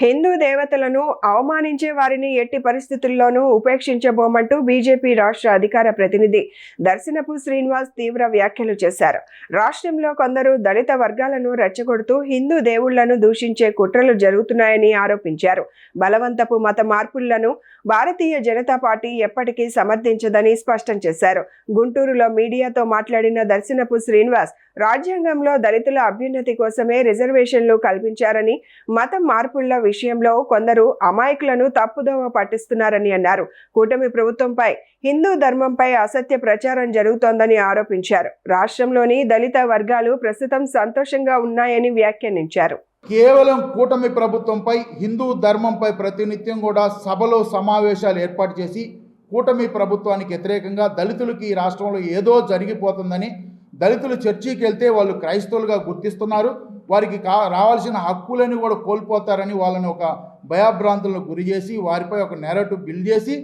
హిందూ దేవతలను అవమానించే వారిని ఎట్టి పరిస్థితుల్లోనూ ఉపేక్షించబోమంటూ బీజేపీ రాష్ట్ర అధికార ప్రతినిధి దర్శనపు శ్రీనివాస్ తీవ్ర వ్యాఖ్యలు చేశారు. రాష్ట్రంలో కొందరు దళిత వర్గాలను రెచ్చగొడుతూ హిందూ దేవుళ్లను దూషించే కుట్రలు జరుగుతున్నాయని ఆరోపించారు. బలవంతపు మత మార్పులను భారతీయ జనతా పార్టీ ఎప్పటికీ సమర్థించదని స్పష్టం చేశారు. గుంటూరులో మీడియాతో మాట్లాడిన దర్శనపు శ్రీనివాస్, రాజ్యాంగంలో దళితుల అభ్యున్నతి కోసమే రిజర్వేషన్లు కల్పించారని, మతం మార్పుల విషయంలో కొందరు అమాయకులను తప్పుదోవ పట్టిస్తున్నారని అన్నారు. కూటమి ప్రభుత్వంపై, హిందూ ధర్మంపై అసత్య ప్రచారం జరుగుతోందని ఆరోపించారు. రాష్ట్రంలోని దళిత వర్గాలు ప్రస్తుతం సంతోషంగా ఉన్నాయని వ్యాఖ్యానించారు. కేవలం కూటమి ప్రభుత్వంపై, హిందూ ధర్మంపై ప్రతినిత్యం కూడా సభలో సమావేశాలు ఏర్పాటు చేసి కూటమి ప్రభుత్వానికి వ్యతిరేకంగా దళితులకి ఈ రాష్ట్రంలో ఏదో జరిగిపోతుందని, దళితులు చర్చికి వెళ్తే వాళ్ళు క్రైస్తవులుగా గుర్తిస్తున్నారు, వారికి రావాల్సిన హక్కులని కూడా కోల్పోతారని వాళ్ళని ఒక భయభ్రాంతులకు గురి చేసి వారిపై ఒక నెరేటివ్ బిల్డ్ చేసి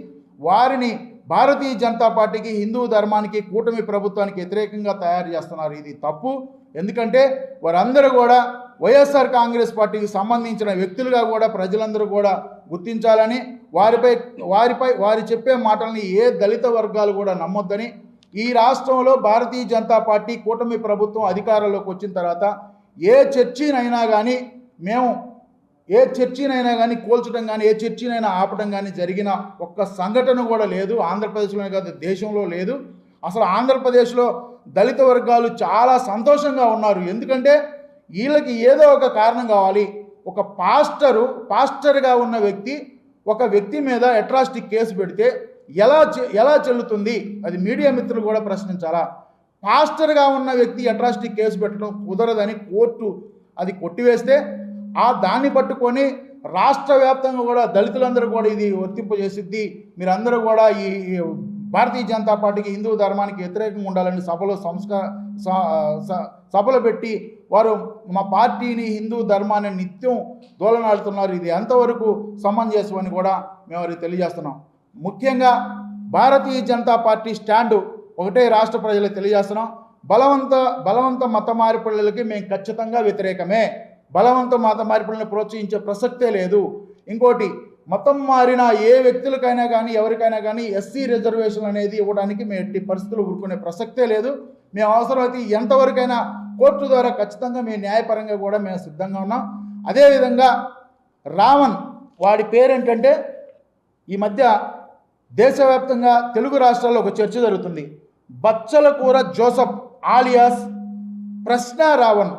వారిని భారతీయ జనతా పార్టీకి, హిందూ ధర్మానికి, కూటమి ప్రభుత్వానికి వ్యతిరేకంగా తయారు చేస్తున్నారు. ఇది తప్పు. ఎందుకంటే వారందరూ కూడా వైఎస్ఆర్ కాంగ్రెస్ పార్టీకి సంబంధించిన వ్యక్తులుగా కూడా ప్రజలందరూ కూడా గుర్తించాలని, వారి చెప్పే మాటల్ని ఏ దళిత వర్గాలు కూడా నమ్మొద్దని, ఈ రాష్ట్రంలో భారతీయ జనతా పార్టీ కూటమి ప్రభుత్వం అధికారంలోకి వచ్చిన తర్వాత ఏ చర్చినైనా కానీ కూల్చడం కానీ, ఏ చర్చినైనా ఆపడం కానీ జరిగిన ఒక్క సంఘటన కూడా లేదు. ఆంధ్రప్రదేశ్లోనే కాదు, దేశంలో లేదు. అసలు ఆంధ్రప్రదేశ్లో దళిత వర్గాలు చాలా సంతోషంగా ఉన్నారు. ఎందుకంటే వీళ్ళకి ఏదో ఒక కారణం కావాలి. ఒక పాస్టర్గా ఉన్న ఒక వ్యక్తి మీద అట్రాసిటీ కేసు పెడితే ఎలా చెల్లుతుంది? అది మీడియా మిత్రులు కూడా ప్రశ్నించాలా? పాస్టర్గా ఉన్న వ్యక్తి అట్రాసిటీ కేసు పెట్టడం కుదరదని కోర్టు అది కొట్టివేస్తే దాన్ని పట్టుకొని రాష్ట్ర వ్యాప్తంగా కూడా దళితులందరూ కూడా ఇది వర్తింపజేసిద్ది, మీరందరూ కూడా ఈ భారతీయ జనతా పార్టీకి, హిందూ ధర్మానికి వ్యతిరేకంగా ఉండాలని సభలు పెట్టి వారు మా పార్టీని, హిందూ ధర్మాన్ని నిత్యం దోలనాడుతున్నారు. ఇది ఎంతవరకు సమంజసం అని కూడా మేము వారికి తెలియజేస్తున్నాం. ముఖ్యంగా భారతీయ జనతా పార్టీ స్టాండు ఒకటే రాష్ట్ర ప్రజలకు తెలియజేస్తున్నాం. బలవంత మత మార్పిడులకి మేము ఖచ్చితంగా వ్యతిరేకమే. బలవంత మత మార్పిడులను ప్రోత్సహించే ప్రసక్తే లేదు. ఇంకోటి, మతం మారిన ఏ వ్యక్తులకైనా కానీ, ఎవరికైనా కానీ ఎస్సీ రిజర్వేషన్ అనేది ఇవ్వడానికి మేము ఎట్టి పరిస్థితులు ఊరుకునే ప్రసక్తే లేదు. మేము అవసరమైతే ఎంతవరకైనా కోర్టు ద్వారా ఖచ్చితంగా మేము న్యాయపరంగా కూడా మేము సిద్ధంగా ఉన్నాం. అదేవిధంగా రావణ్, వాడి పేరేంటంటే ఈ మధ్య దేశవ్యాప్తంగా తెలుగు రాష్ట్రాల్లో ఒక చర్చ జరుగుతుంది. బచ్చలకూర జోసఫ్ ఆలియాస్ ప్రశ్న రావణ్,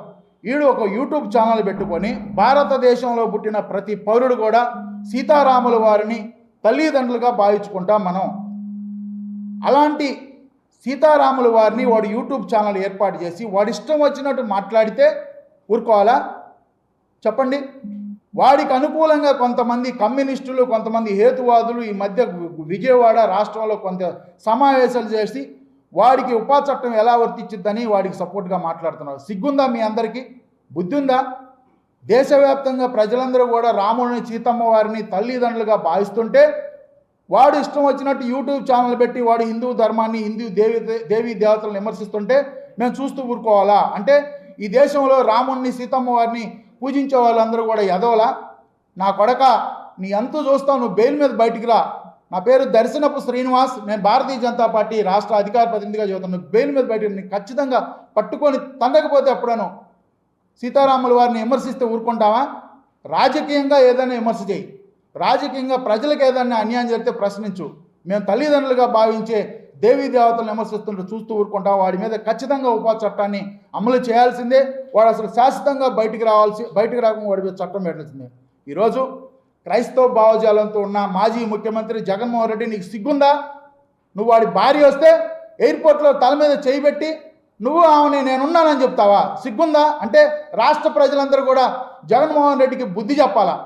వీడు ఒక యూట్యూబ్ ఛానల్ పెట్టుకొని భారతదేశంలో పుట్టిన ప్రతి పౌరుడు కూడా సీతారాముల వారిని తల్లిదండ్రులుగా భావించుకుంటాం మనం. అలాంటి సీతారాముల వారిని వాడు యూట్యూబ్ ఛానల్ ఏర్పాటు చేసి వాడి ఇష్టం వచ్చినట్టు మాట్లాడితే ఊరుకోవాలా? చెప్పండి. వాడికి అనుకూలంగా కొంతమంది కమ్యూనిస్టులు, కొంతమంది హేతువాదులు ఈ మధ్య విజయవాడ రాష్ట్రంలో కొంత సమావేశాలు చేసి వాడికి ఉపా చట్టం ఎలా వర్తించిద్దని వాడికి సపోర్ట్గా మాట్లాడుతున్నారు. సిగ్గుందా? మీ అందరికీ బుద్ధి ఉందా? దేశవ్యాప్తంగా ప్రజలందరూ కూడా రాముడిని, సీతమ్మ వారిని తల్లిదండ్రులుగా భావిస్తుంటే వాడు ఇష్టం వచ్చినట్టు యూట్యూబ్ ఛానల్ పెట్టి వాడు హిందూ ధర్మాన్ని, హిందూ దేవీ దేవతలను విమర్శిస్తుంటే మేము చూస్తూ ఊరుకోవాలా? అంటే ఈ దేశంలో రాముడిని, సీతమ్మ వారిని పూజించే వాళ్ళందరూ కూడా ఎదవలా? నా కొడక, నీ అంతు చూస్తావు, నువ్వు బెయిల్ మీద బయటికి రా. నా పేరు దర్శనపు శ్రీనివాస్, నేను భారతీయ జనతా పార్టీ రాష్ట్ర అధికార ప్రతినిధిగా చెబుతాను. బెయిల్ మీద బయటికి నీ ఖచ్చితంగా పట్టుకొని తండకపోతే అప్పుడను సీతారాముల వారిని విమర్శిస్తే ఊరుకుంటావా? రాజకీయంగా ఏదైనా విమర్శ చేయి, రాజకీయంగా ప్రజలకు ఏదైనా అన్యాయం జరిగితే ప్రశ్నించు. మేము తల్లిదండ్రులుగా భావించే దేవీ దేవతలను విమర్శిస్తుంటే చూస్తూ ఊరుకుంటాం. వాడి మీద ఖచ్చితంగా ఉపా చట్టాన్ని అమలు చేయాల్సిందే. వాడు అసలు శాశ్వతంగా బయటికి రాకుండా వాడి మీద చట్టం పెట్టాల్సిందే. ఈరోజు క్రైస్తవ భావజాలంతో ఉన్న మాజీ ముఖ్యమంత్రి జగన్మోహన్ రెడ్డి, నీకు సిగ్గుందా? నువ్వు వాడి భార్య వస్తే ఎయిర్పోర్ట్లో తల మీద చేయి పెట్టి నువ్వు ఆమెని నేనున్నానని చెప్తావా? సిగ్గుందా? అంటే రాష్ట్ర ప్రజలందరూ కూడా జగన్మోహన్ రెడ్డికి బుద్ధి చెప్పాలా?